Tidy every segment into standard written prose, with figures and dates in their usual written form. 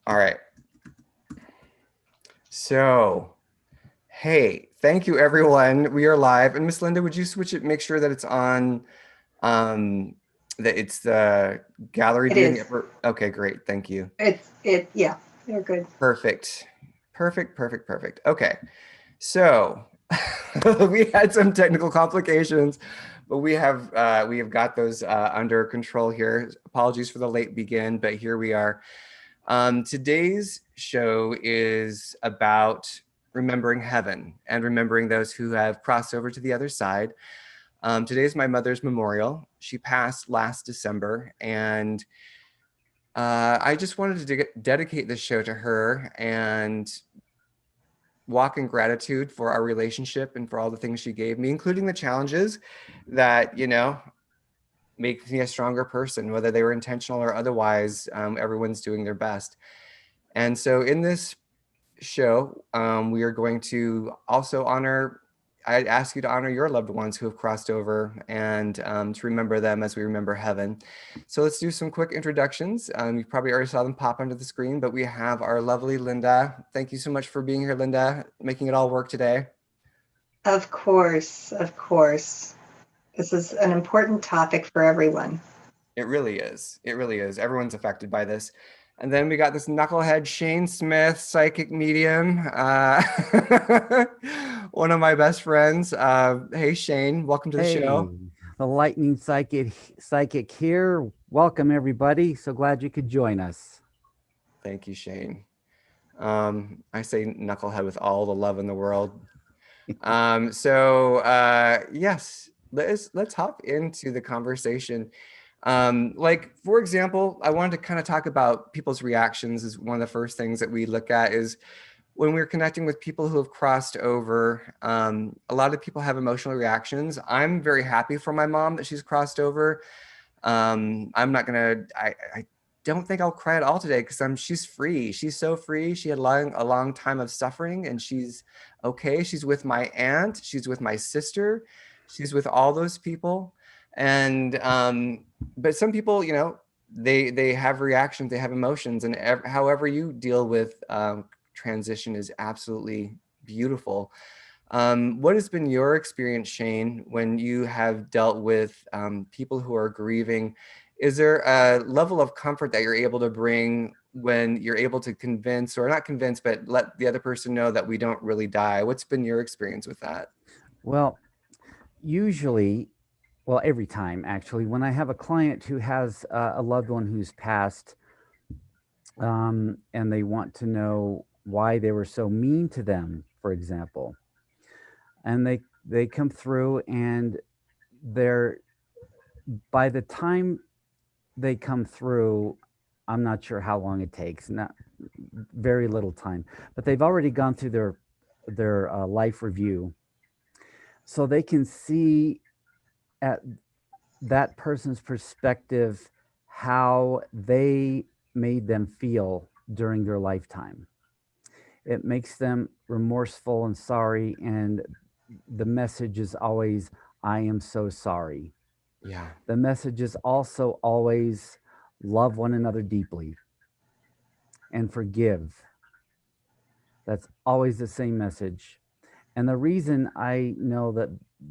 All right. So, hey, thank you everyone. We are live. And Miss Linda, would you switch it, make sure that it's on that it's the gallery It view in the is. upper. Okay, great. Thank you. Yeah, you're good. Perfect. Perfect, perfect, perfect. Okay. So, we had some technical complications, but we have got those under control here. Apologies for the late begin, but here we are. Today's show is about remembering heaven and remembering those who have crossed over to the other side. Today is my mother's memorial. She passed last December, and I just wanted to dedicate this show to her and walk in gratitude for our relationship and for all the things she gave me, including the challenges that, make me a stronger person, whether they were intentional or otherwise. Everyone's doing their best. And so in this show, we are going to also honor, I'd ask you to honor your loved ones who have crossed over and to remember them as we remember heaven. So let's do some quick introductions. You probably already saw them pop onto the screen, but we have our lovely Linda. Thank you so much for being here, Linda, making it all work today. Of course, of course. This is an important topic for everyone. It really is. It really is. Everyone's affected by this. And then we got this knucklehead Shane Smith, psychic medium, one of my best friends. Hey, Shane, welcome to the Hey, show. the lightning psychic here. Welcome everybody. So glad you could join us. Thank you, Shane. I say knucklehead with all the love in the world. Yes, let's hop into the conversation. Like for example, I wanted to kind of talk about people's reactions. Is one of the first things that we look at is when we're connecting with people who have crossed over. A lot of people have emotional reactions. I'm very happy for my mom that she's crossed over. I'm not gonna. I don't think I'll cry at all today because she's free. She's so free. She had a long time of suffering, and she's okay. She's with my aunt. She's with my sister. She's with all those people, and but some people, they have reactions. They have emotions, and however you deal with transition is absolutely beautiful. What has been your experience, Shane, when you have dealt with people who are grieving? Is there a level of comfort that you're able to bring when you're able to convince, or not convince, but let the other person know that we don't really die? What's been your experience with that? Well, usually, well, every time actually, when I have a client who has a loved one who's passed, and they want to know why they were so mean to them, for example, and they come through and they're by the time they come through, I'm not sure how long it takes. Not very little time, but they've already gone through their life review, so they can see at that person's perspective how they made them feel during their lifetime. It makes them remorseful and sorry, and the message is always, "I am so sorry." Yeah. The message is also always, "Love one another deeply and forgive." That's always the same message. And the reason I know that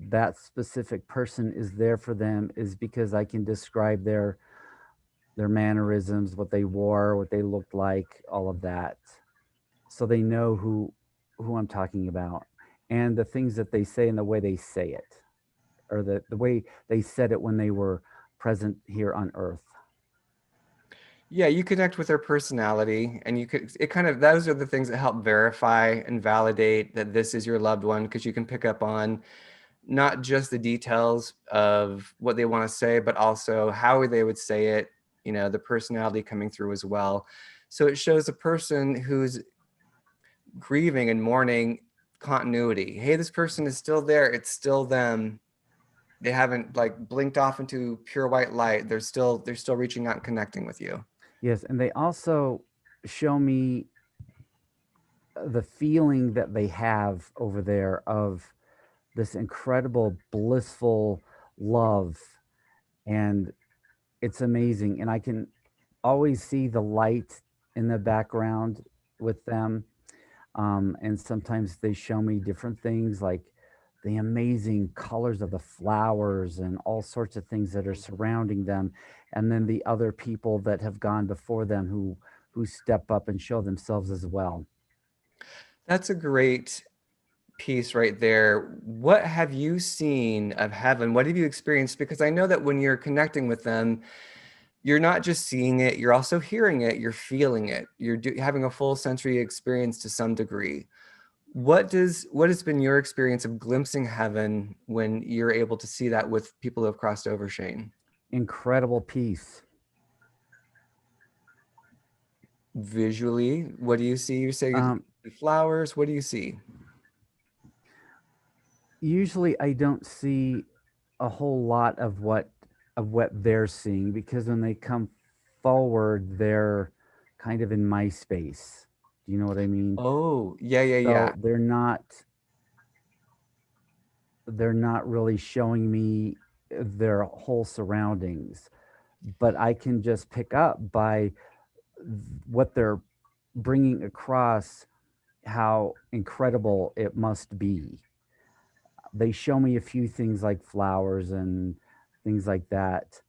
that specific person is there for them is because I can describe their mannerisms, what they wore, what they looked like, all of that. So they know who I'm talking about. And the things that they say and the way they say it, or the way they said it when they were present here on earth. Yeah, you connect with their personality, and it kind of, those are the things that help verify and validate that this is your loved one, because you can pick up on not just the details of what they want to say, but also how they would say it, the personality coming through as well. So it shows a person who's grieving and mourning continuity. Hey, this person is still there. It's still them. They haven't like blinked off into pure white light. They're still reaching out and connecting with you. Yes, and they also show me the feeling that they have over there of this incredible blissful love, and it's amazing, and I can always see the light in the background with them. And sometimes they show me different things like the amazing colors of the flowers and all sorts of things that are surrounding them. And then the other people that have gone before them who step up and show themselves as well. That's a great piece right there. What have you seen of heaven? What have you experienced? Because I know that when you're connecting with them, you're not just seeing it, you're also hearing it, you're feeling it. Having a full sensory experience to some degree. What has been your experience of glimpsing heaven when you're able to see that with people who have crossed over, Shane? Incredible peace. Visually, what do you see? You say flowers. What do you see? Usually I don't see a whole lot of what they're seeing, because when they come forward, they're kind of in my space. Do you know what I mean? Oh, yeah, yeah, yeah. So they're not really showing me their whole surroundings, but I can just pick up by what they're bringing across, how incredible it must be. They show me a few things like flowers and things like that,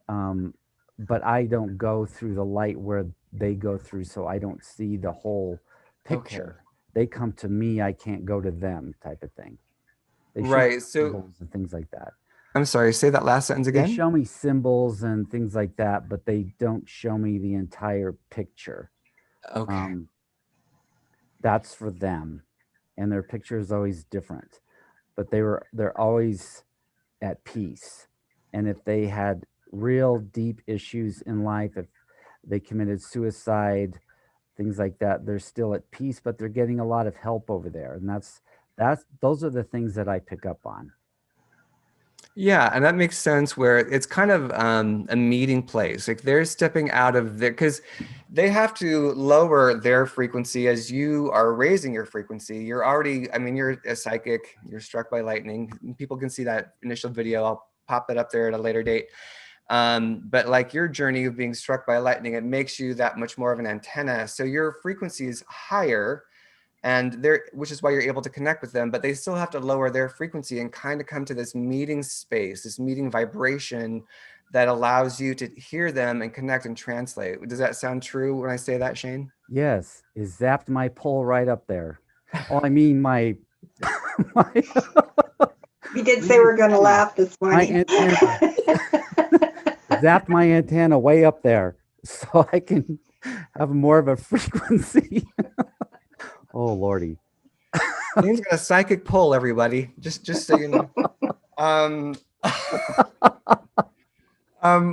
um, but I don't go through the light where they go through, so I don't see the whole Okay. picture. They come to me, I can't go to them, type of thing. They show me Right. So symbols and things like that. I'm sorry, say that last sentence They again. show me symbols and things like that, but they don't show me the entire picture. Okay. Um, that's for them, and their picture is always different. But they're always at peace. And if they had real deep issues in life, if they committed suicide, things like that, they're still at peace, but they're getting a lot of help over there. And that's those are the things that I pick up on. Yeah, and that makes sense where it's kind of a meeting place. Like they're stepping out of their, because they have to lower their frequency as you are raising your frequency. You're already, I mean, you're a psychic, you're struck by lightning. People can see that initial video. I'll pop that up there at a later date. But like your journey of being struck by lightning, it makes you that much more of an antenna. So your frequency is higher, and they're, which is why you're able to connect with them, but they still have to lower their frequency and kind of come to this meeting space, this meeting vibration that allows you to hear them and connect and translate. Does that sound true when I say that, Shane? Yes, it zapped my pole right up there. Oh, I mean my my, We did my say we're going to antenna. laugh this My morning. antenna zapped my antenna way up there, so I can have more of a frequency. Oh lordy. Shane's got a psychic pull, everybody. Just so you know. Um,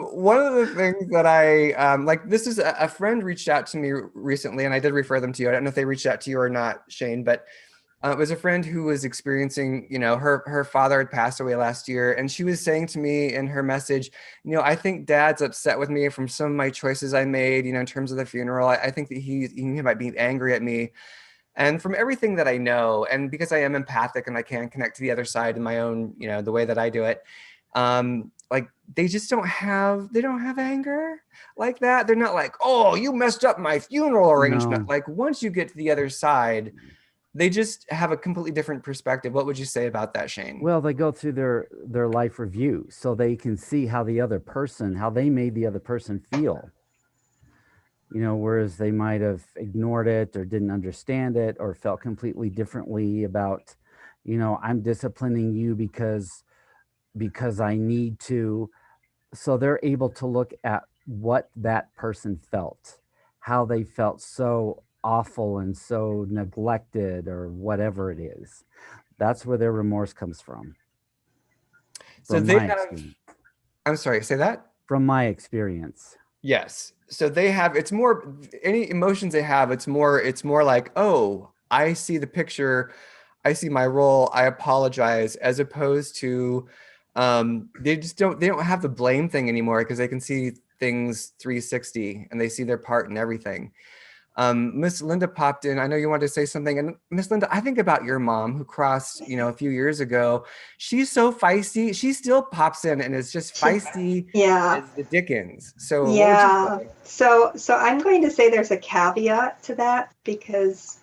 one of the things that I like, this is a friend reached out to me recently, and I did refer them to you. I don't know if they reached out to you or not, Shane, but it was a friend who was experiencing, you know, her father had passed away last year, and she was saying to me in her message, you know, I think Dad's upset with me from some of my choices I made, you know, in terms of the funeral. I think that he might be angry at me. And from everything that I know, and because I am empathic and I can connect to the other side in my own, you know, the way that I do it, like they don't have anger like that. They're not like, oh, you messed up my funeral arrangement. No. Like once you get to the other side, they just have a completely different perspective. What would you say about that, Shane? Well, they go through their life review, so they can see how how they made the other person feel. You know, whereas they might have ignored it or didn't understand it or felt completely differently about, you know, I'm disciplining you because I need to. So they're able to look at what that person felt, how they felt so awful and so neglected or whatever it is. That's where their remorse comes So from they my have, experience. I'm sorry, say that? From my experience. Yes. So they have, it's more, any emotions they have, it's more like, oh, I see the picture, I see my role, I apologize, as opposed to they don't have the blame thing anymore because they can see things 360 and they see their part in everything. Miss Linda popped in. I know you wanted to say something. And Miss Linda, I think about your mom who crossed, a few years ago. She's so feisty. She still pops in and is just feisty Yeah. as the Dickens. So what would you Yeah. say? So I'm going to say there's a caveat to that because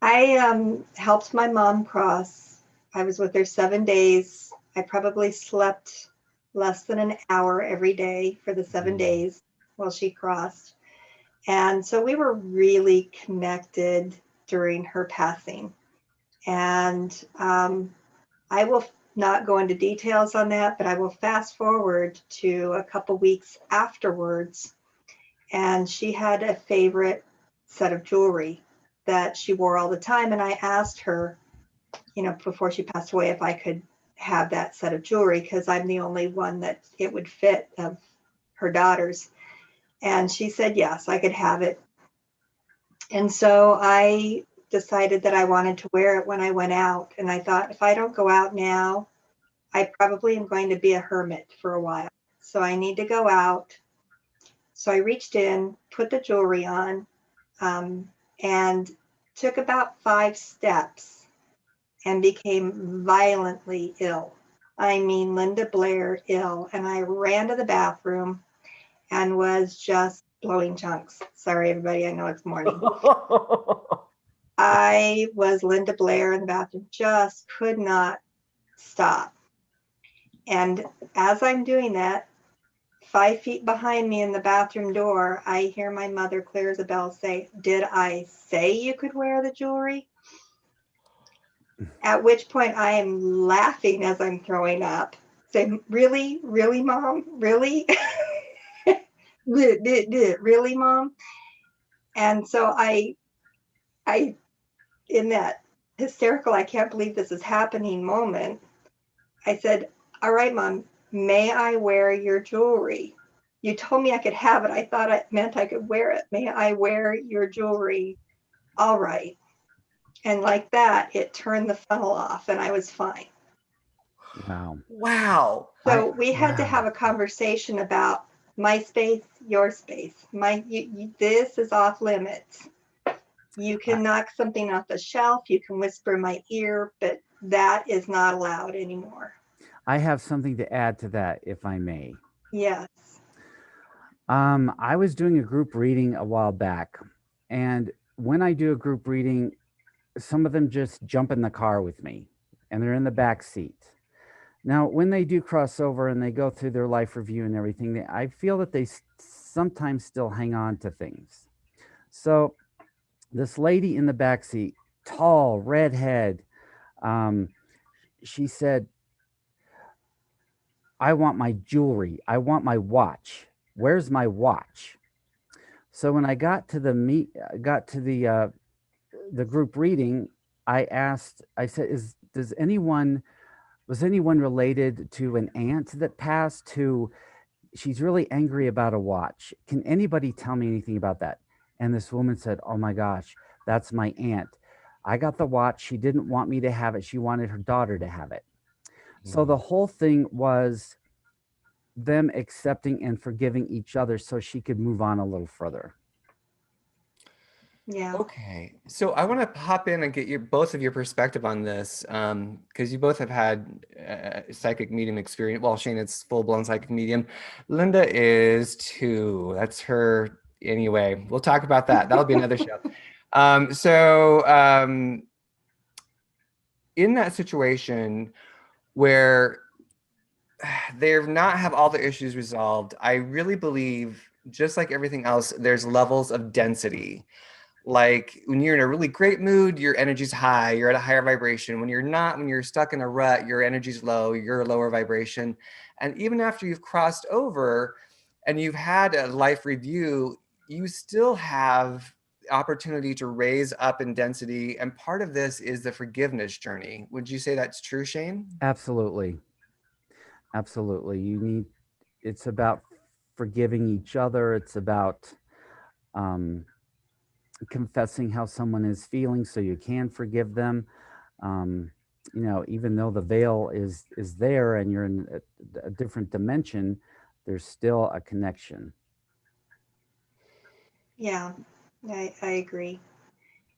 I helped my mom cross. I was with her 7 days. I probably slept less than an hour every day for the 7 days while she crossed. And so we were really connected during her passing. And I will not go into details on that, but I will fast forward to a couple weeks afterwards. And she had a favorite set of jewelry that she wore all the time. And I asked her, before she passed away, if I could have that set of jewelry because I'm the only one that it would fit of her daughters. And she said, yes, I could have it. And so I decided that I wanted to wear it when I went out. And I thought, if I don't go out now, I probably am going to be a hermit for a while. So I need to go out. So I reached in, put the jewelry on, and took about 5 steps and became violently ill. I mean, Linda Blair ill. And I ran to the bathroom and was just blowing chunks. Sorry, everybody. I know it's morning. I was Linda Blair in the bathroom, just could not stop. And as I'm doing that, 5 feet behind me in the bathroom door, I hear my mother, Claire Isabel, say, "Did I say you could wear the jewelry?" At which point I am laughing as I'm throwing up. Say, "Really? Really, Mom? Really?" Really, Mom? And so I, in that hysterical, I can't believe this is happening moment, I said, "All right, Mom, may I wear your jewelry? You told me I could have it. I thought it meant I could wear it. May I wear your jewelry?" "All right." And like that, it turned the funnel off and I was fine. Wow. Wow. So we had to Wow. have a conversation about my space, your space. This is off limits. You can knock something off the shelf, you can whisper in my ear, but that is not allowed anymore. I have something to add to that, if I may. Yes. I was doing a group reading a while back, and when I do a group reading, some of them just jump in the car with me, and they're in the back seat. Now, when they do cross over and they go through their life review and everything, I feel that they sometimes still hang on to things. So, this lady in the back seat, tall, redhead, um, she said, "I want my jewelry. I want my watch. Where's my watch?" So when I got to the group reading, I asked, I said, does anyone, was anyone related to an aunt that passed who she's really angry about a watch? Can anybody tell me anything about that? And this woman said, "Oh my gosh, that's my aunt. I got the watch. She didn't want me to have it. She wanted her daughter to have it." So the whole thing was them accepting and forgiving each other so she could move on a little further. Yeah. Okay, so I want to hop in and get both of your perspective on this, because you both have had psychic medium experience. Well, Shane, it's full-blown psychic medium. Linda is too. That's her anyway. We'll talk about that. That'll be another show. In that situation where they've not have all the issues resolved, I really believe, just like everything else, there's levels of density. Like when you're in a really great mood, your energy's high, you're at a higher vibration. When you're not, when you're stuck in a rut, your energy's low, you're a lower vibration. And even after you've crossed over and you've had a life review, you still have opportunity to raise up in density. And part of this is the forgiveness journey. Would you say that's true, Shane? Absolutely. Absolutely. It's about forgiving each other. It's about um, confessing how someone is feeling so you can forgive them. Um, even though the veil is there and you're in a different dimension, there's still a connection. Yeah, I agree.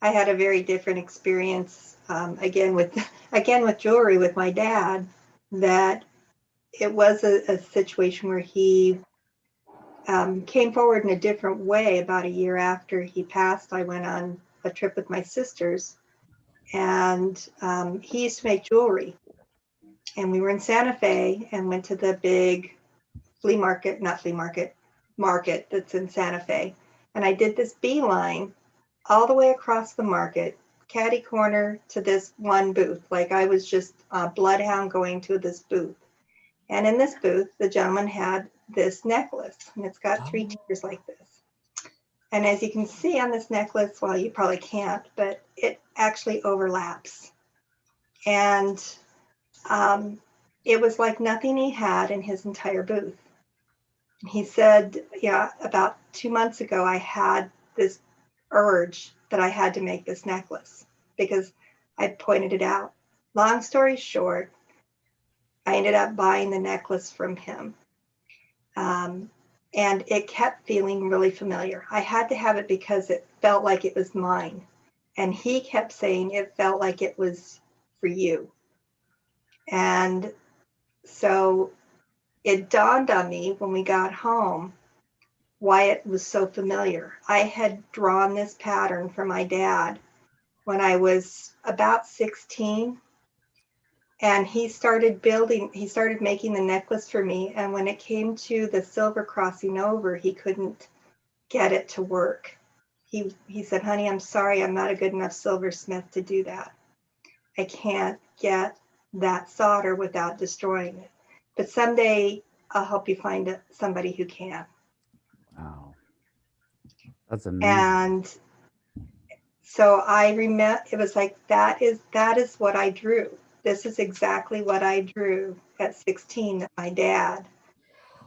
I had a very different experience again with again with jewelry with my dad. That it was a situation where he came forward in a different way. About a year after he passed, I went on a trip with my sisters, and he used to make jewelry. And we were in Santa Fe and went to the big flea market, not flea market, market that's in Santa Fe. And I did this beeline all the way across the market, catty corner to this one booth. Like I was just a bloodhound going to this booth. And in this booth, the gentleman had this necklace, and it's got three Oh. tiers like this. And as you can see on this necklace, well, you probably can't, but it actually overlaps. And um, it was like nothing he had in his entire booth. He said, yeah, about 2 months ago, I had this urge that I had to make this necklace because I pointed it out. Long story short, I ended up buying the necklace from him. Um, and it kept feeling really familiar. I had to have it because it felt like it was mine. And he kept saying it felt like it was for you. And so it dawned on me when we got home why it was so familiar. I had drawn this pattern for my dad when I was about 16, and he started making the necklace for me. And when it came to the silver crossing over, he couldn't get it to work. He said, honey, I'm sorry, I'm not a good enough silversmith to do that. I can't get that solder without destroying it. But someday I'll help you find somebody who can. Wow, that's amazing. And so I remember it was like that is what I drew. This is exactly what I drew at 16, that my dad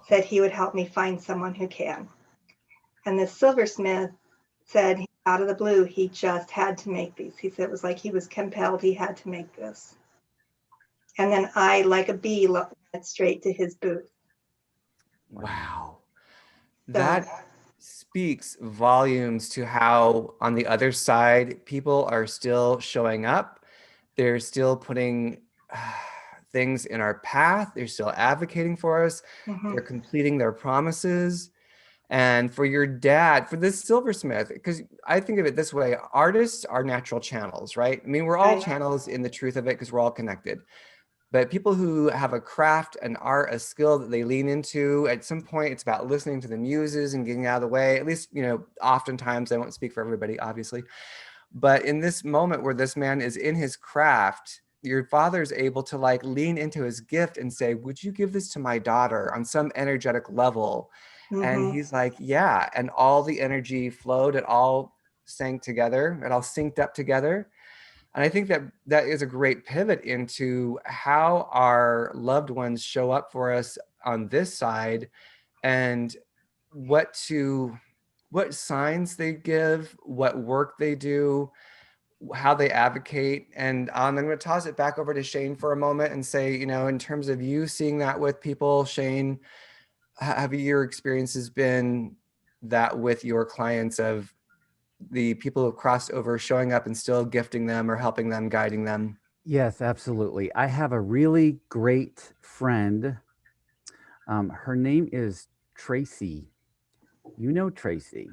said he would help me find someone who can. And the silversmith said out of the blue he just had to make these. He said it was like he was compelled, he had to make this. And then I, like a bee, went straight to his booth. Wow. So That speaks volumes to how, on the other side, people are still showing up. They're still putting things in our path. They're still advocating for us. mhm, They're completing their promises. And for your dad, for this silversmith, because I think of it this way, artists are natural channels, right? I mean, we're all right. channels in the truth of it because we're all connected. But people who have a craft, an art, a skill that they lean into, at some point, it's about listening to the muses and getting out of the way. At least, oftentimes, I won't speak for everybody, obviously. But in this moment where this man is in his craft, your father's able to like lean into his gift and say, would you give this to my daughter on some energetic level? And Mhm, he's like, yeah. And all the energy flowed, it all sank together, it all synced up together. And I think that that is a great pivot into how our loved ones show up for us on this side, and what to what signs they give, what work they do, how they advocate. And I'm going to toss it back over to Shane for a moment and say, in terms of you seeing that with people, Shane, have your experiences been that with your clients of the people who have crossed over showing up and still gifting them or helping them, guiding them? Yes, absolutely. I have a really great friend. Her name is Tracy. You know Tracy.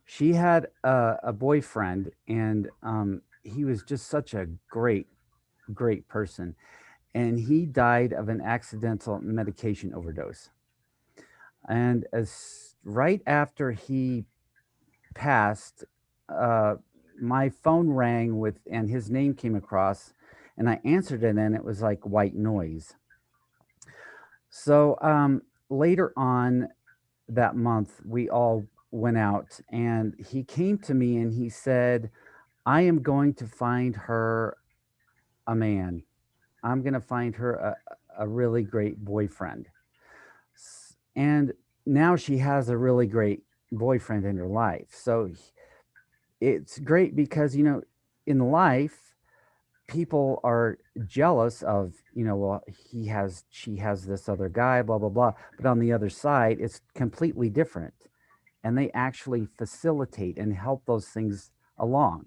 She had a boyfriend, and he was just such a great person. And he died of an accidental medication overdose. And as right after he passed, uh, my phone rang with, and his name came across, and I answered it, and it was like white noise. So later on that month, we all went out, and he came to me and he said, I am going to find her a man. I'm going to find her a really great boyfriend. And now she has a really great boyfriend in her life. So it's great because, in life, people are jealous of, well, she has this other guy, blah, blah, blah. But on the other side, it's completely different. and they actually facilitate and help those things along.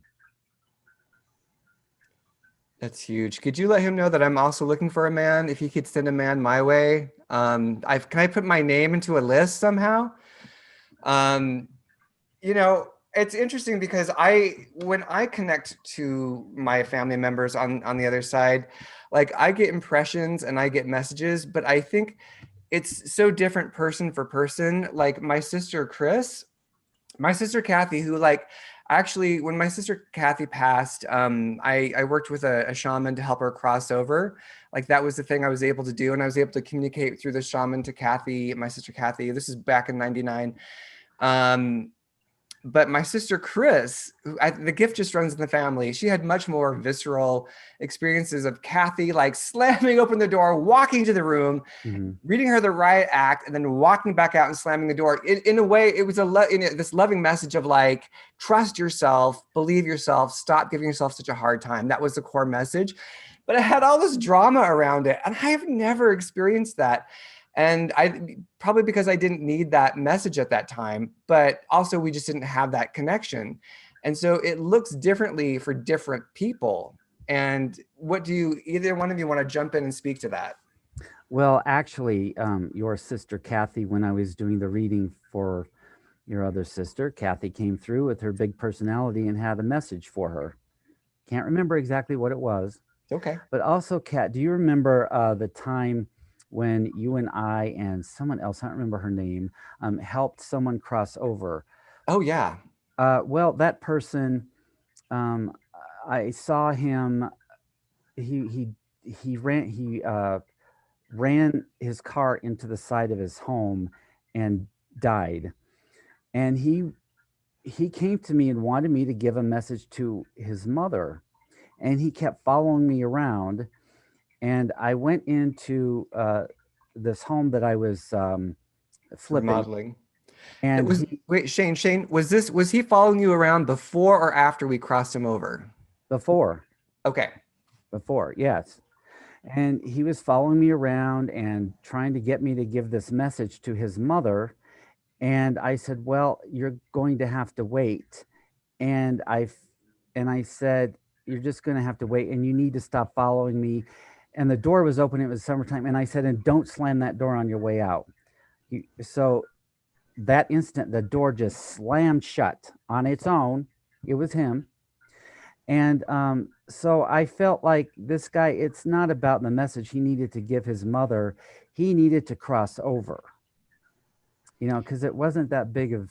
That's huge. Could you let him know that I'm also looking for a man? If he could send a man my way, can I put my name into a list somehow? Um, it's interesting because when I connect to my family members on the other side, like I get impressions and I get messages, but I think it's so different person for person. Like my sister Kathy, who like actually when my sister Kathy passed, I worked with a shaman to help her cross over. Like that was the thing I was able to do, and I was able to communicate through the shaman to Kathy, my sister Kathy. This is back in '99. Um, but my sister Chris, the gift just runs in the family. She had much more visceral experiences of Kathy like slamming open the door, walking to the room, Mm-hmm. reading her the riot act, and then walking back out and slamming the door. In a way, it was this loving message of like, trust yourself, believe yourself, stop giving yourself such a hard time. That was the core message. But it had all this drama around it, and I have never experienced that. And I probably because I didn't need that message at that time, but also we just didn't have that connection. And so it looks differently for different people. And what do either one of you want to jump in and speak to that? Well, actually, your sister Kathy, when I was doing the reading for your other sister, Kathy came through with her big personality and had a message for her. Can't remember exactly what it was. Okay. But also, Kat, do you remember the time when you and I and someone else, I don't remember her name, helped someone cross over? Oh yeah. Well, that person, um, I saw him. He ran his car into the side of his home and died. And he came to me and wanted me to give a message to his mother, and he kept following me around. And I went into this home that I was flipping, Remodeling. It and was he wait, Shane, was he following you around before or after we crossed him over? before Okay. before, yes. And he was following me around and trying to get me to give this message to his mother. And I said, "Well, you're going to have to wait." And I said, "You're just going to have to wait, and you need to stop following me." And the door was open. It was summertime, and I said, "And don't slam that door on your way out." So that instant, the door just slammed shut on its own. It was him. And so I felt like this guy, it's not about the message he needed to give his mother. He needed to cross over, because it wasn't that big of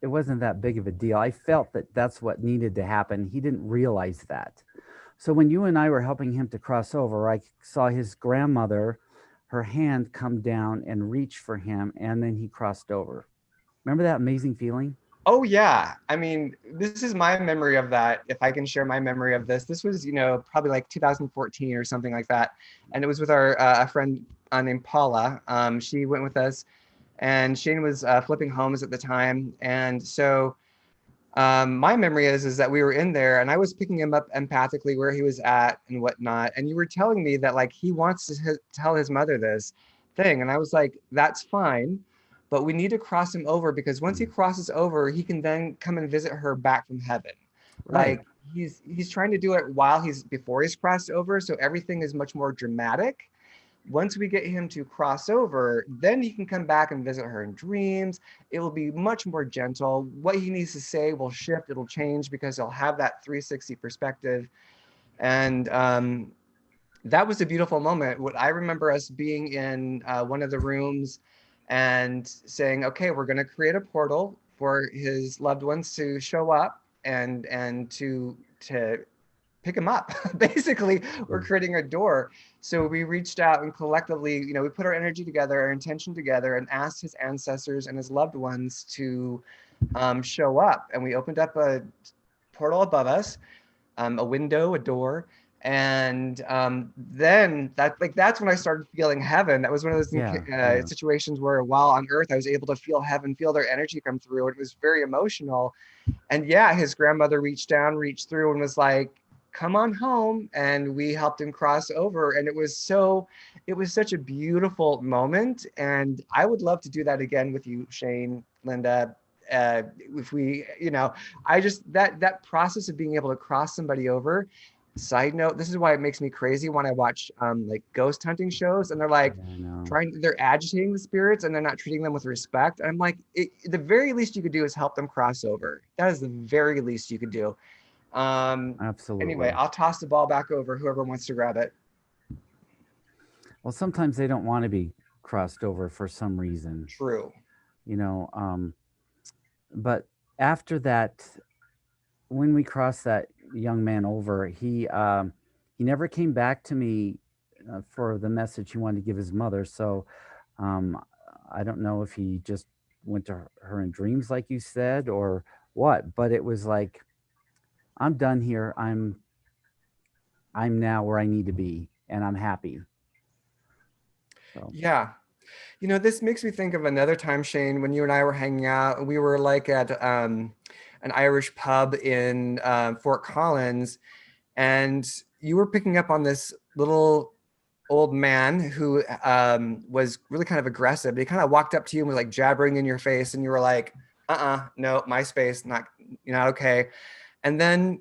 a deal. I felt that that's what needed to happen. He didn't realize that. So when you and I were helping him to cross over, I saw his grandmother, her hand come down and reach for him, and then he crossed over. Remember that amazing feeling? Oh yeah. I mean, this is my memory of that. If I can share my memory of this, this was, probably like 2014 or something like that. And it was with our a friend named Paula. She went with us, and Shane was flipping homes at the time. And so my memory is that we were in there, and I was picking him up empathically where he was at and whatnot. And you were telling me that like he wants to tell his mother this thing, and I was like, that's fine, but we need to cross him over because once he crosses over, he can then come and visit her back from heaven. Right. Like he's trying to do it while before he's crossed over, so everything is much more dramatic. Once we get him to cross over, then he can come back and visit her in dreams. It will be much more gentle. What he needs to say will shift, it'll change because he'll have that 360 perspective. And that was a beautiful moment. What I remember us being in one of the rooms and saying, okay, we're going to create a portal for his loved ones to show up and to pick him up. Basically, we're creating a door. So we reached out and collectively, we put our energy together, our intention together, and asked his ancestors and his loved ones to show up. And we opened up a portal above us, a window, a door. And then that's when I started feeling heaven. That was one of those Yeah. Yeah. situations where while on earth, I was able to feel heaven, feel their energy come through. It was very emotional. And yeah, his grandmother reached down, reached through, and was like, come on home. And we helped him cross over. And it was such a beautiful moment. And I would love to do that again with you, Shane, Lynda. if we, I just, that process of being able to cross somebody over. Side note, this is why it makes me crazy when I watch like ghost hunting shows and they're like I know. they're agitating the spirits and they're not treating them with respect. I'm like, the very least you could do is help them cross over. That is the very least you could do. Anyway, Absolutely. I'll toss the ball back over whoever wants to grab it. Well, sometimes they don't want to be crossed over for some reason, True. you know. But after that, when we crossed that young man over, he never came back to me for the message he wanted to give his mother. So um, I don't know if he just went to her in dreams, like you said, or what. But it was like, I'm done here. I'm now where I need to be, and I'm happy. So Yeah. This makes me think of another time, Shane, when you and I were hanging out. We were like at an Irish pub in Fort Collins, and you were picking up on this little old man who was really kind of aggressive. He kind of walked up to you and was like jabbering in your face, and you were like, no, my space, not, you're not okay. And then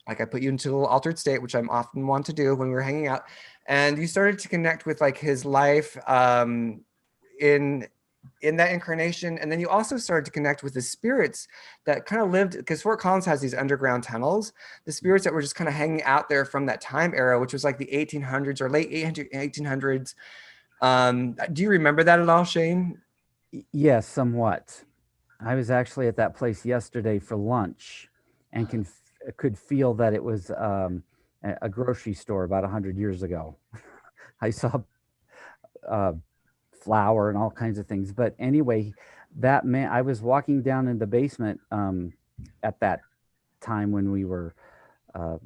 like I put you into a little altered state, which I'm often want to do when we were hanging out, and you started to connect with like his life in that incarnation, and then you also started to connect with the spirits that kind of lived, because Fort Collins has these underground tunnels, the spirits that were just kind of hanging out there from that time era, which was like the 1800s or late 1800s. Do you remember that at all, Shane? yes, somewhat. I was actually at that place yesterday for lunch, and could feel that it was a grocery store about 100 years ago. I saw uh, flour and all kinds of things. But anyway, that man, I was walking down in the basement at that time when we were,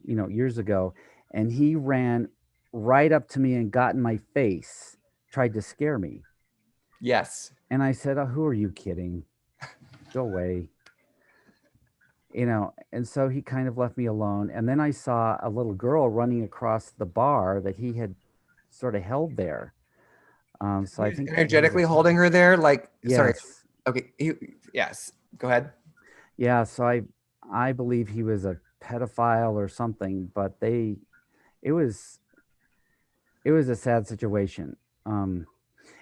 years ago, and he ran right up to me and got in my face, tried to scare me. Yes. And I said, "Oh, who are you kidding? Go away." And so he kind of left me alone. And then I saw a little girl running across the bar that he had sort of held there. So He I was think that he was a energetically holding her there, like, sorry. yes. Okay. Yes. Go ahead. Yeah, so I believe he was a pedophile or something, but it was it was a sad situation.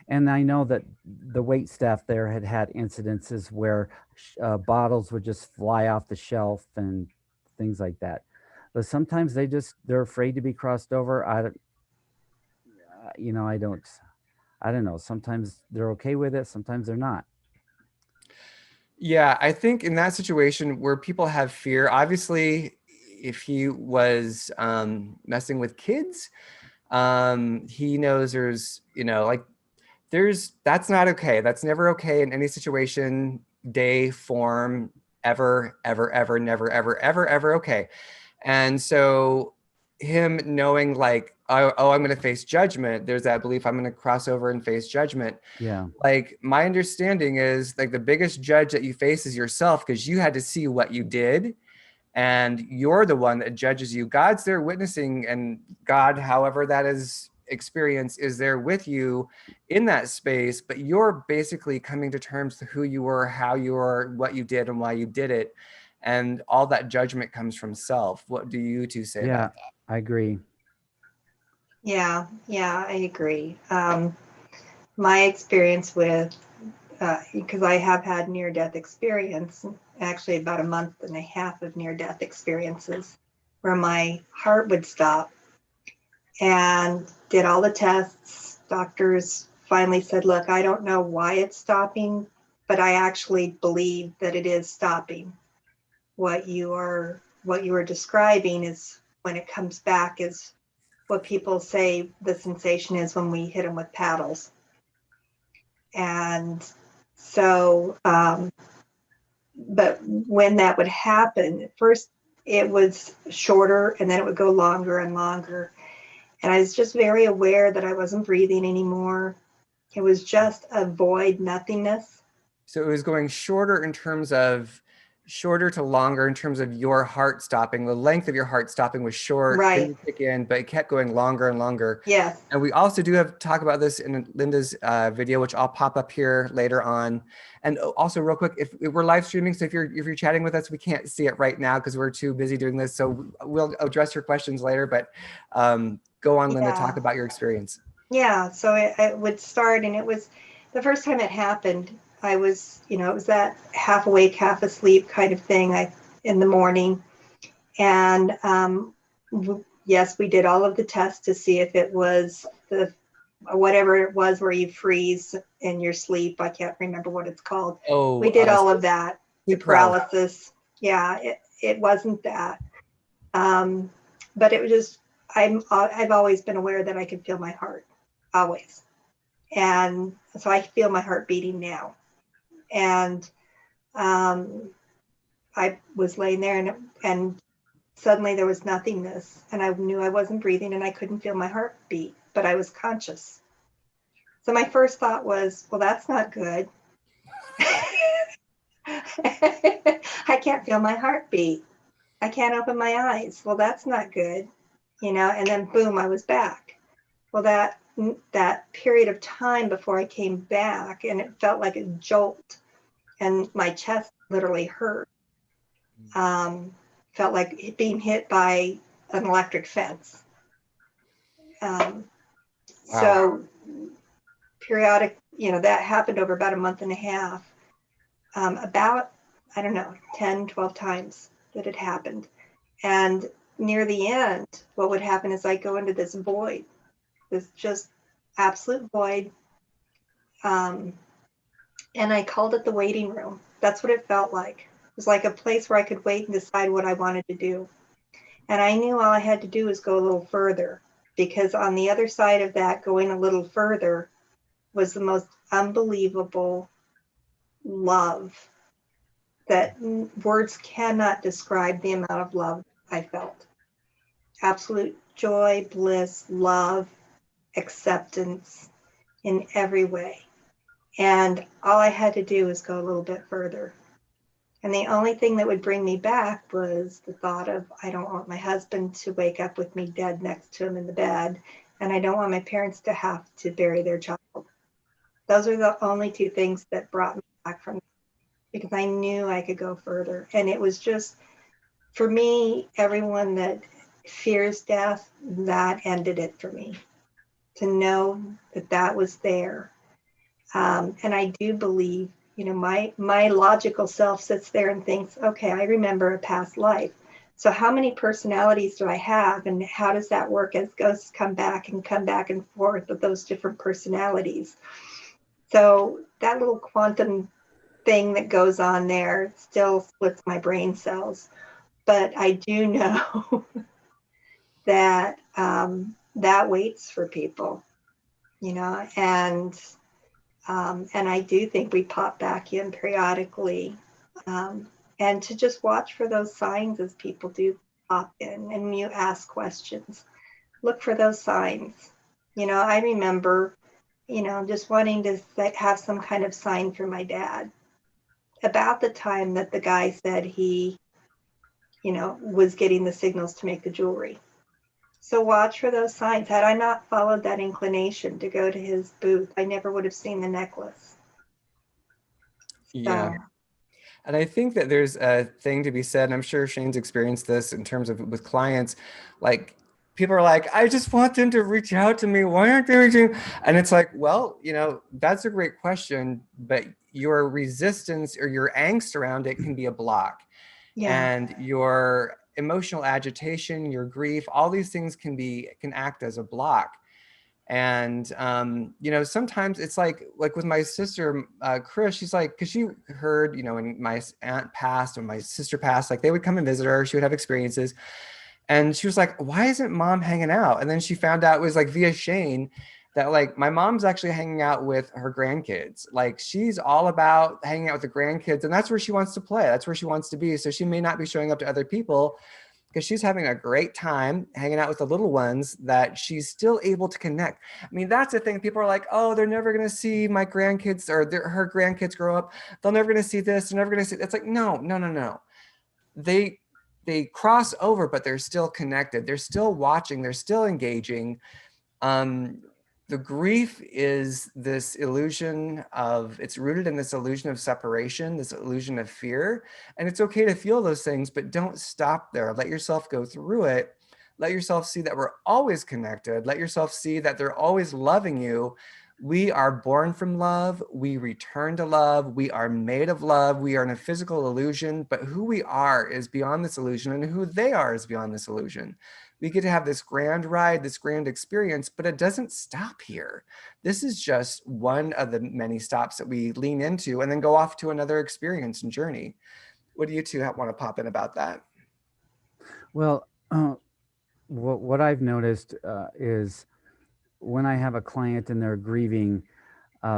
And I know that the wait staff there had incidences where bottles would just fly off the shelf and things like that. But sometimes they're afraid to be crossed over. You know, I don't know. Sometimes they're okay with it, sometimes they're not. Yeah, I think in that situation where people have fear, obviously, if he was messing with kids, he knows there's, like that's not okay. That's never okay in any situation, day, form, ever, ever, ever, never, ever, ever, ever okay. And so him knowing like, oh, I'm going to face judgment. There's that belief I'm going to cross over and face judgment. Yeah. Like my understanding is like the biggest judge that you face is yourself, because you had to see what you did and you're the one that judges you. God's there witnessing, and God, however that is experience, is there with you in that space, but you're basically coming to terms to who you were, how you were, what you did and why you did it. And all that judgment comes from self. What do you two say Yeah, about that? I agree. Yeah, I agree. My experience with, because I have had near-death experience, actually about a month and a half of near-death experiences, where my heart would stop, and did all the tests. Doctors finally said, look, I don't know why it's stopping, but I actually believe that it is stopping. What you are describing is when it comes back is what people say the sensation is when we hit them with paddles. And so, but when that would happen, at first it was shorter and then it would go longer and longer. And I was just very aware that I wasn't breathing anymore. It was just a void nothingness. So it was going shorter in terms of shorter to longer in terms of your heart stopping. The length of your heart stopping was short, Right. didn't kick in, but it kept going longer and longer. Yes. And we also do have talk about this in Lynda's video, which I'll pop up here later on. And also, real quick, if we're live streaming, so if you're chatting with us, we can't see it right now because we're too busy doing this. So we'll address your questions later. But go on, Lynda, talk Yeah. about your experience. Yeah. So it would start, and it was the first time it happened. I was, it was that half awake, half asleep kind of thing. In the morning, and yes, we did all of the tests to see if it was the whatever it was where you freeze in your sleep. I can't remember what it's called. Oh, We did all of that. The sleep paralysis. paralysis. Yeah, it wasn't that. But it was just I've always been aware that I could feel my heart, always, and so I feel my heart beating now. And I was laying there, and suddenly there was nothingness, and I knew I wasn't breathing, and I couldn't feel my heartbeat, but I was conscious. So my first thought was, well, that's not good. I can't feel my heartbeat. I can't open my eyes. Well, that's not good, and then boom, I was back. Well, that period of time before I came back, and it felt like a jolt, and my chest literally hurt. Felt like being hit by an electric fence. Wow. So periodic, that happened over about a month and a half. About, I don't know, 10, 12 times that it happened. And near the end, what would happen is I go into this void, this just absolute void. And I called it the waiting room. That's what it felt like. It was like a place where I could wait and decide what I wanted to do. And I knew all I had to do was go a little further, because on the other side of that, going a little further, was the most unbelievable love that words cannot describe the amount of love I felt. Absolute joy, bliss, love, acceptance in every way. And all I had to do was go a little bit further. And the only thing that would bring me back was the thought of, I don't want my husband to wake up with me dead next to him in the bed. And I don't want my parents to have to bury their child. Those are the only two things that brought me back from that, because I knew I could go further. And it was just, for me, everyone that fears death, that ended it for me. To know that that was there. And I do believe, my logical self sits there and thinks, okay, I remember a past life. So how many personalities do I have, and how does that work as ghosts come back and forth with those different personalities? So that little quantum thing that goes on there still splits my brain cells. But I do know that that waits for people, and I do think we pop back in periodically, and to just watch for those signs as people do pop in and you ask questions. Look for those signs. I remember, just wanting to have some kind of sign for my dad about the time that the guy said he, was getting the signals to make the jewelry. So watch for those signs. Had I not followed that inclination to go to his booth, I never would have seen the necklace. Yeah. So, And I think that there's a thing to be said, and I'm sure Shane's experienced this in terms of with clients, like people are like, I just want them to reach out to me. Why aren't they reaching? And it's like, well, that's a great question, but your resistance or your angst around it can be a block. yeah, And your emotional agitation, your grief, all these things can act as a block. And sometimes it's like with my sister Chris, she's like, because she heard, when my aunt passed or my sister passed, like they would come and visit her, she would have experiences, and she was like, why isn't mom hanging out? And then she found out it was like via Shane that like my mom's actually hanging out with her grandkids. Like she's all about hanging out with the grandkids, and that's where she wants to play, that's where she wants to be. So she may not be showing up to other people, because she's having a great time hanging out with the little ones, that she's still able to connect. I mean, that's the thing. People are like, oh, they're never going to see my grandkids or her grandkids grow up. They're never going to see this. They're never going to see. It's like, no, no, no, no. They cross over, but they're still connected. They're still watching. They're still engaging. um, the grief is this illusion of, it's rooted in this illusion of separation, this illusion of fear. And it's okay to feel those things, but don't stop there. Let yourself go through it. Let yourself see that we're always connected. Let yourself see that they're always loving you. We are born from love. We return to love. We are made of love. We are in a physical illusion, but who we are is beyond this illusion, and who they are is beyond this illusion. We get to have this grand ride, this grand experience, but it doesn't stop here. This is just one of the many stops that we lean into and then go off to another experience and journey. What do you two want to pop in about that? Well, what I've noticed is when I have a client and they're grieving,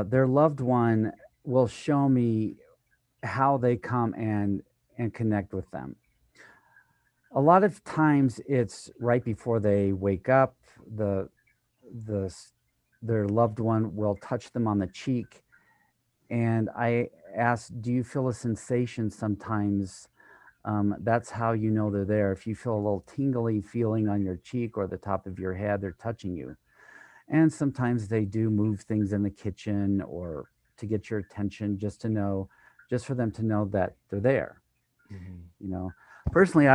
their loved one will show me how they come and connect with them. A lot of times it's right before they wake up. The their loved one will touch them on the cheek, and I ask, do you feel a sensation sometimes? That's how you know they're there. If you feel a little tingly feeling on your cheek or the top of your head, they're touching you. And sometimes they do move things in the kitchen or to get your attention, just to know, just for them to know that they're there. You know, personally,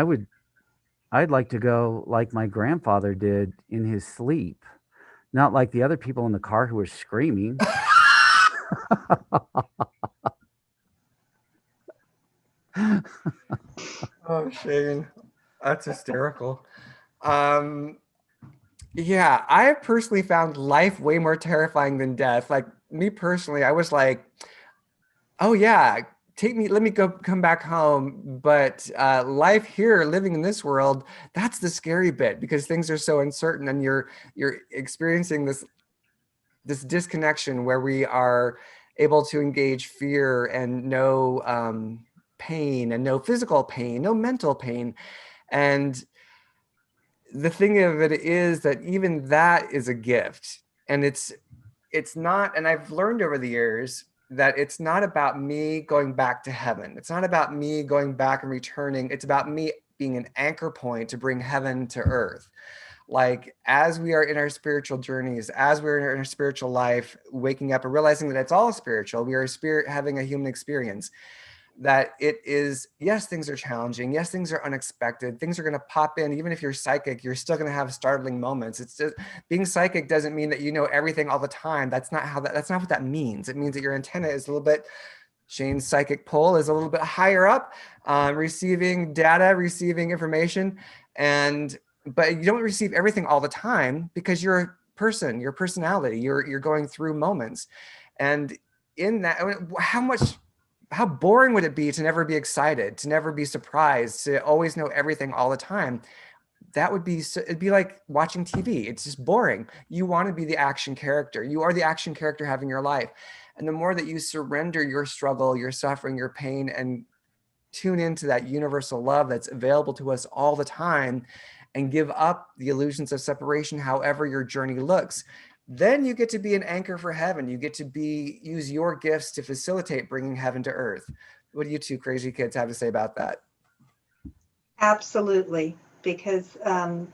I'd like to go like my grandfather did in his sleep, not like the other people in the car who were screaming. Oh, Shane, that's hysterical. Um, yeah, I have personally found life way more terrifying than death. Like me personally, I was like, oh yeah, take me, let me go come back home. But life here, living in this world, that's the scary bit, because things are so uncertain, and you're experiencing this disconnection where we are able to engage fear and no pain, and no physical pain, no mental pain. And the thing of it is that even that is a gift. And it's not, and I've learned over the years that it's not about me going back to heaven. It's not about me going back and returning. It's about me being an anchor point to bring heaven to earth. Like, as we are in our spiritual journeys, as we're in our spiritual life, waking up and realizing that it's all spiritual, we are a spirit having a human experience, that it is, yes, things are challenging. Yes, things are unexpected. Things are going to pop in. Even if you're psychic, you're still going to have startling moments. It's just, being psychic doesn't mean that you know everything all the time. That's not how that's not what that means. It means that your antenna is a little bit, Shane's psychic pole is a little bit higher up, receiving data, receiving information. But you don't receive everything all the time, because you're a person, your personality, you're going through moments. And in that, how boring would it be to never be excited, to never be surprised, to always know everything all the time? That would be so, it'd be like watching TV. It's just boring. You want to be the action character. You are the action character having your life. And the more that you surrender your struggle, your suffering, your pain, and tune into that universal love that's available to us all the time, and give up the illusions of separation, however your journey looks, then you get to be an anchor for heaven. You get to use your gifts to facilitate bringing heaven to earth. What do you two crazy kids have to say about that? Absolutely. Because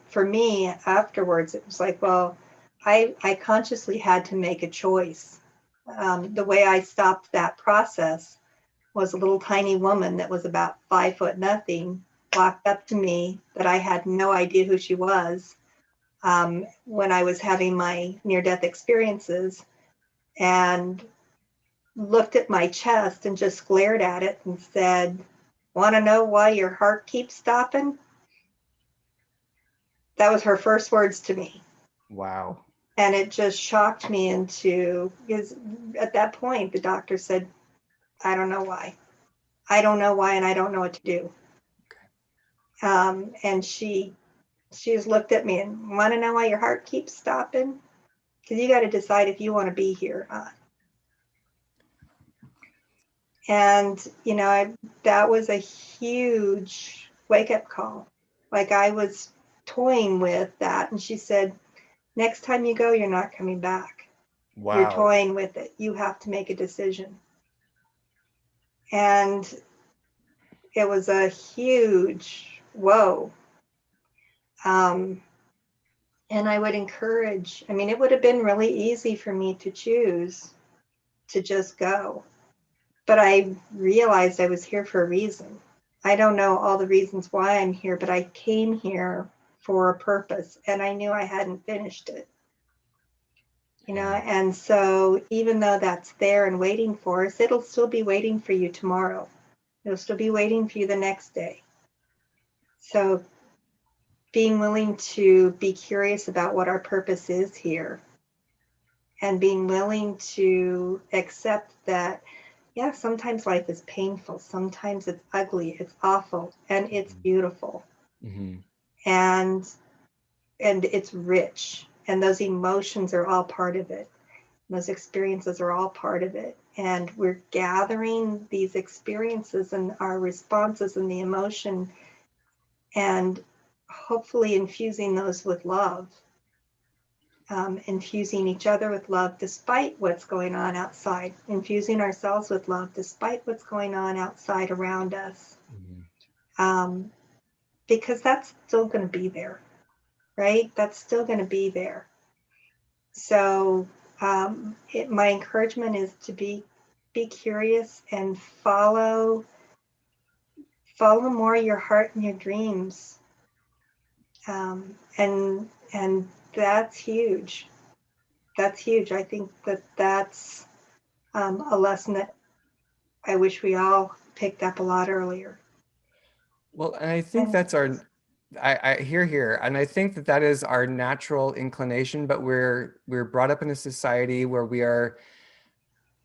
for me, afterwards, it was like, well, I consciously had to make a choice. The way I stopped that process was a little tiny woman that was about 5 foot nothing walked up to me that I had no idea who she was when I was having my near-death experiences, and looked at my chest and just glared at it and said, "Want to know why your heart keeps stopping?" That was her first words to me. Wow. And it just shocked me into, because at that point, the doctor said, "I don't know why. I don't know why, and I don't know what to do." And she just looked at me and, "Want to know why your heart keeps stopping? Because you got to decide if you want to be here or not." And, that was a huge wake up call. Like I was toying with that. And she said, next time you go, you're not coming back. You're Wow. toying with it. You have to make a decision. And it was a huge whoa. And I would encourage, I mean, it would have been really easy for me to choose to just go. But I realized I was here for a reason. I don't know all the reasons why I'm here, but I came here for a purpose and I knew I hadn't finished it. And so even though that's there and waiting for us, it'll still be waiting for you tomorrow. It'll still be waiting for you the next day. So being willing to be curious about what our purpose is here and being willing to accept that, yeah, sometimes life is painful, sometimes it's ugly, it's awful, and it's beautiful. Mm-hmm. And it's rich, and those emotions are all part of it. Those experiences are all part of it. And we're gathering these experiences and our responses and the emotion and hopefully infusing those with love, infusing each other with love despite what's going on outside, infusing ourselves with love despite what's going on outside around us. Mm-hmm. Because that's still going to be there, right? That's still going to be there. So my encouragement is to be curious and follow more your heart and your dreams, and that's huge. That's huge. I think that's a lesson that I wish we all picked up a lot earlier. Well, and I think that's I hear here, and I think that is our natural inclination, but we're brought up in a society where we are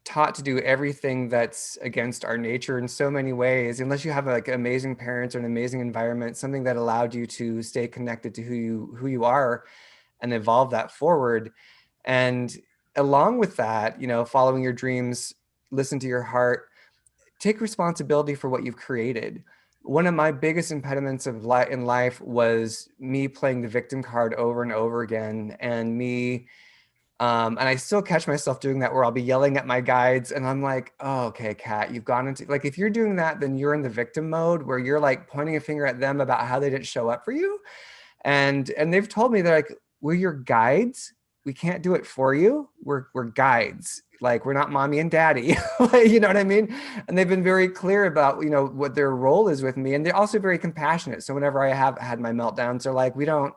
taught to do everything that's against our nature in so many ways, unless you have like amazing parents or an amazing environment, something that allowed you to stay connected to who you are and evolve that forward. And along with that, following your dreams, listen to your heart, take responsibility for what you've created. One of my biggest impediments in life was me playing the victim card over and over again, and me and I still catch myself doing that, where I'll be yelling at my guides and I'm like, oh, okay, Kat, you've gone into, like, if you're doing that, then you're in the victim mode where you're like pointing a finger at them about how they didn't show up for you. And they've told me, they're like, we're your guides. We can't do it for you. We're guides. Like, we're not mommy and daddy. You know what I mean? And they've been very clear about, what their role is with me. And they're also very compassionate. So whenever I have had my meltdowns, they're like, we don't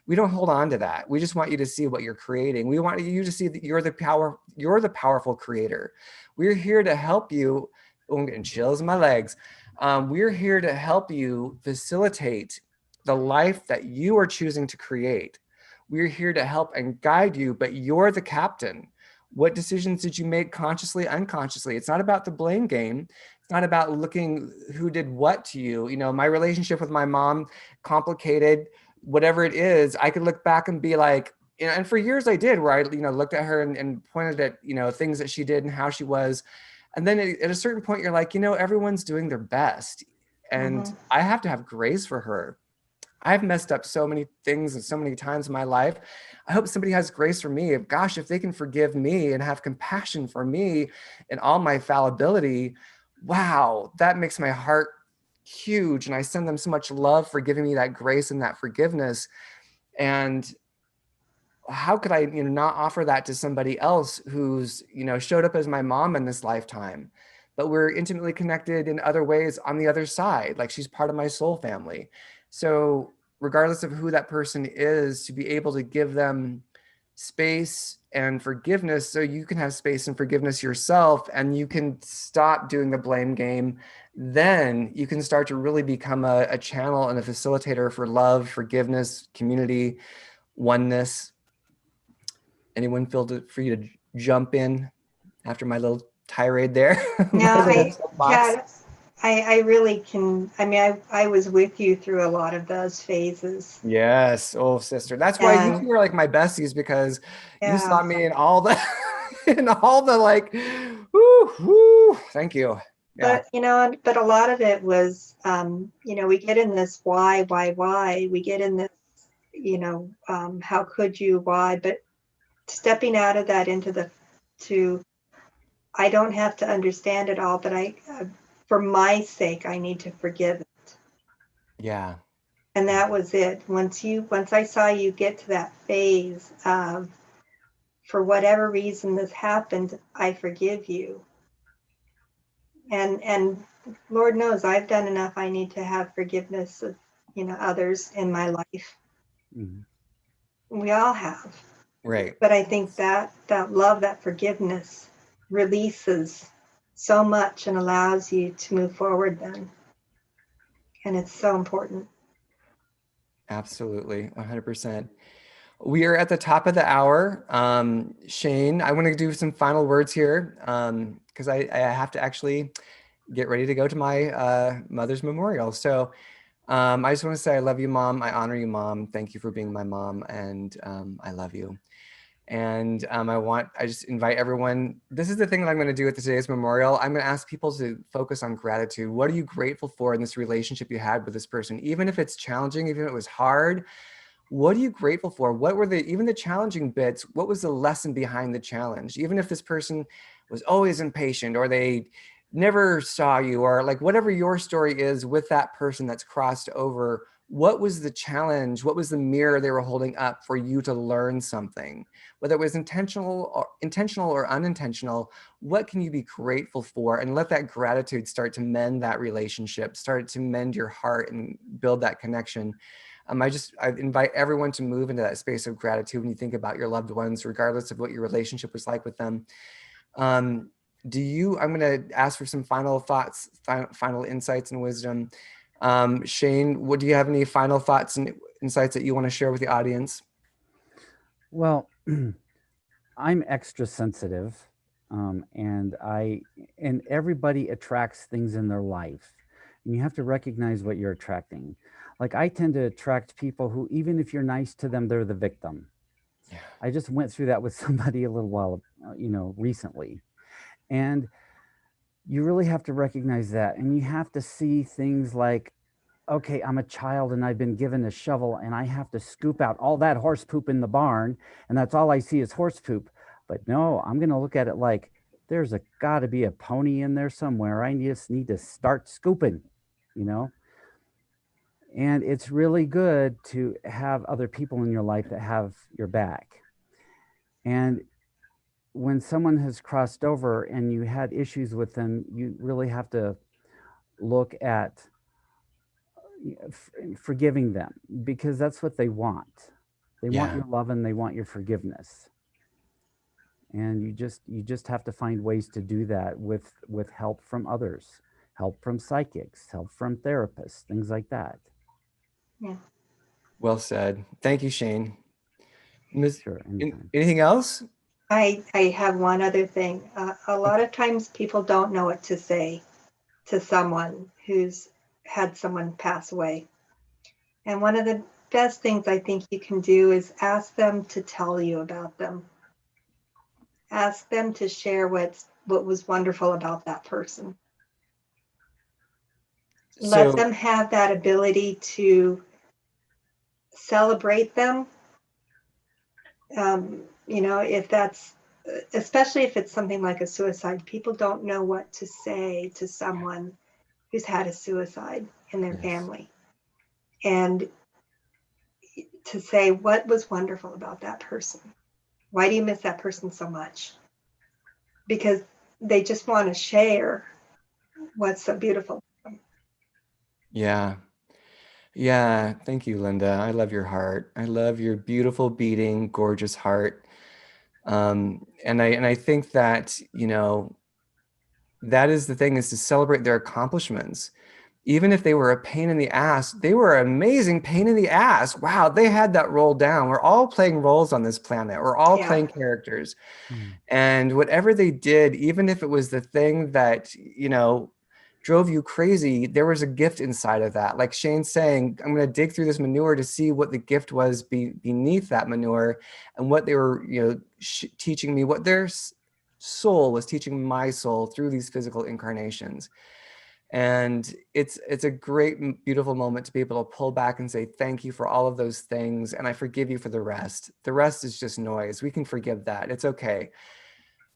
hold on to that. We just want you to see what you're creating. We want you to see that you're the powerful creator. We're here to help you. Oh, I'm getting chills in my legs. We're here to help you facilitate the life that you are choosing to create. We're here to help and guide you, but you're the captain. What decisions did you make consciously, unconsciously? It's not about the blame game. It's not about looking who did what to you. My relationship with my mom, complicated, whatever it is, I could look back and be like, and for years I did, where I, looked at her and pointed at, things that she did and how she was. And then at a certain point, you're like, everyone's doing their best. And I have to have grace for her. I've messed up so many things and so many times in my life. I hope somebody has grace for me. If they can forgive me and have compassion for me and all my fallibility, wow, that makes my heart huge. And I send them so much love for giving me that grace and that forgiveness. And how could I, not offer that to somebody else who's, showed up as my mom in this lifetime, but we're intimately connected in other ways on the other side. Like, she's part of my soul family. So regardless of who that person is, to be able to give them space and forgiveness, so you can have space and forgiveness yourself, and you can stop doing the blame game, then you can start to really become a channel and a facilitator for love, forgiveness, community, oneness. Anyone feel free to jump in after my little tirade there? No, I really can. I mean, I was with you through a lot of those phases. Yes. Oh, sister. That's why you two are like my besties, because you saw me in all the, like, woo, woo. Thank you. Yeah. But, but a lot of it was, we get in this why, we get in this, how could you, why, but stepping out of that to, I don't have to understand it all, but for my sake, I need to forgive it. Yeah. And that was it. Once I saw you get to that phase of, for whatever reason this happened, I forgive you. And Lord knows I've done enough. I need to have forgiveness of, others in my life. Mm-hmm. We all have. Right. But I think that love, that forgiveness releases so much and allows you to move forward then. And it's so important. Absolutely. 100%. We are at the top of the hour. Shane, I want to do some final words here because I have to actually get ready to go to my mother's memorial. So I just want to say I love you, Mom. I honor you, Mom. Thank you for being my mom. And I love you. And I just invite everyone. This is the thing that I'm going to do at today's memorial. I'm going to ask people to focus on gratitude. What are you grateful for in this relationship you had with this person? Even if it's challenging, even if it was hard, what are you grateful for? What were even the challenging bits? What was the lesson behind the challenge? Even if this person was always impatient or they never saw you, or like whatever your story is with that person that's crossed over, what was the challenge? What was the mirror they were holding up for you to learn something? Whether it was intentional or unintentional, what can you be grateful for? And let that gratitude start to mend that relationship, start to mend your heart and build that connection. I invite everyone to move into that space of gratitude when you think about your loved ones, regardless of what your relationship was like with them. I'm going to ask for some final thoughts, final insights and wisdom. Shane, do you have any final thoughts and insights that you want to share with the audience? Well, I'm extra sensitive, and everybody attracts things in their life, and you have to recognize what you're attracting. Like, I tend to attract people who, even if you're nice to them, they're the victim. Yeah. I just went through that with somebody a little while, recently, and you really have to recognize that, and you have to see things like, okay, I'm a child and I've been given a shovel and I have to scoop out all that horse poop in the barn, and that's all I see is horse poop. But no, I'm going to look at it like, there's got to be a pony in there somewhere. I just need to start scooping, you know? And it's really good to have other people in your life that have your back. And when someone has crossed over and you had issues with them, you really have to look at forgiving them, because that's what they want. They want Yeah. your love and they want your forgiveness. And you just have to find ways to do that with help from others, help from psychics, help from therapists, things like that. Yeah. Well said. Thank you, Shane. Sure, anytime. Anything else? I have one other thing. A lot of times people don't know what to say to someone who's had someone pass away. And one of the best things I think you can do is ask them to tell you about them. Ask them to share what was wonderful about that person. Let So them have that ability to celebrate them. If that's, especially if it's something like a suicide, people don't know what to say to someone who's had a suicide in their yes. family. And to say what was wonderful about that person. Why do you miss that person so much? Because they just want to share what's so beautiful. Yeah. Yeah. Thank you, Lynda. I love your heart. I love your beautiful, beating, gorgeous heart. And I think that, that is the thing, is to celebrate their accomplishments. Even if they were a pain in the ass, they were an amazing pain in the ass. Wow, they had that role down. We're all playing roles on this planet. We're all playing characters. And whatever they did, even if it was the thing that, drove you crazy, there was a gift inside of that. Like Shane's saying, I'm going to dig through this manure to see what the gift was beneath that manure, and what they were, teaching me, what their soul was teaching my soul through these physical incarnations. And it's a great, beautiful moment to be able to pull back and say, thank you for all of those things. And I forgive you for the rest. The rest is just noise. We can forgive that. It's okay.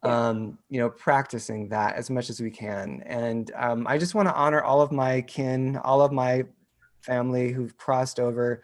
Yeah. You know, practicing that as much as we can. And I just want to honor all of my kin, all of my family who've crossed over.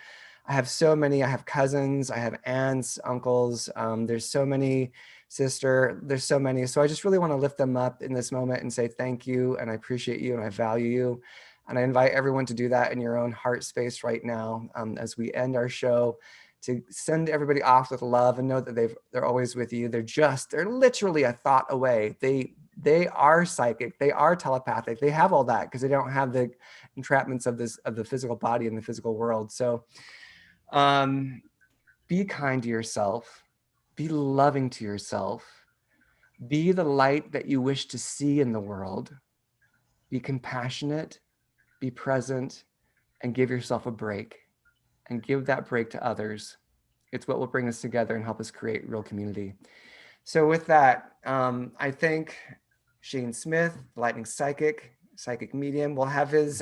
I have so many. I have cousins, I have aunts, uncles. There's so many, sister, there's so many. So I just really want to lift them up in this moment and say thank you, and I appreciate you, and I value you. And I invite everyone to do that in your own heart space right now, as we end our show, to send everybody off with love and know that they're always with you. They're literally a thought away. They are psychic, they are telepathic, they have all that because they don't have the entrapments of the physical body and the physical world. So be kind to yourself, be loving to yourself, be the light that you wish to see in the world, be compassionate, be present, and give yourself a break, and give that break to others. It's what will bring us together and help us create real community. So with that, I thank Shane Smith, Lightning Psychic Medium. We'll have his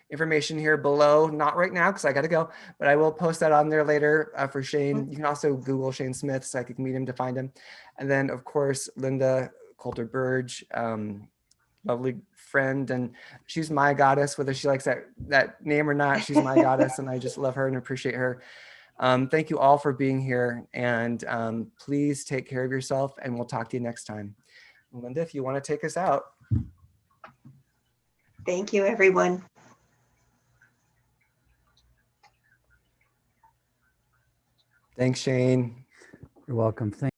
information here below, not right now because I got to go, but I will post that on there later for Shane. You can also Google Shane Smith, Psychic Medium, to find him. And then, of course, Lynda Colter-Bergh, lovely friend, and she's my goddess, whether she likes that name or not. She's my goddess, and I just love her and appreciate her. Thank you all for being here, and please take care of yourself, and we'll talk to you next time. Lynda, if you want to take us out. Thank you, everyone. Thanks, Shane. You're welcome. Thank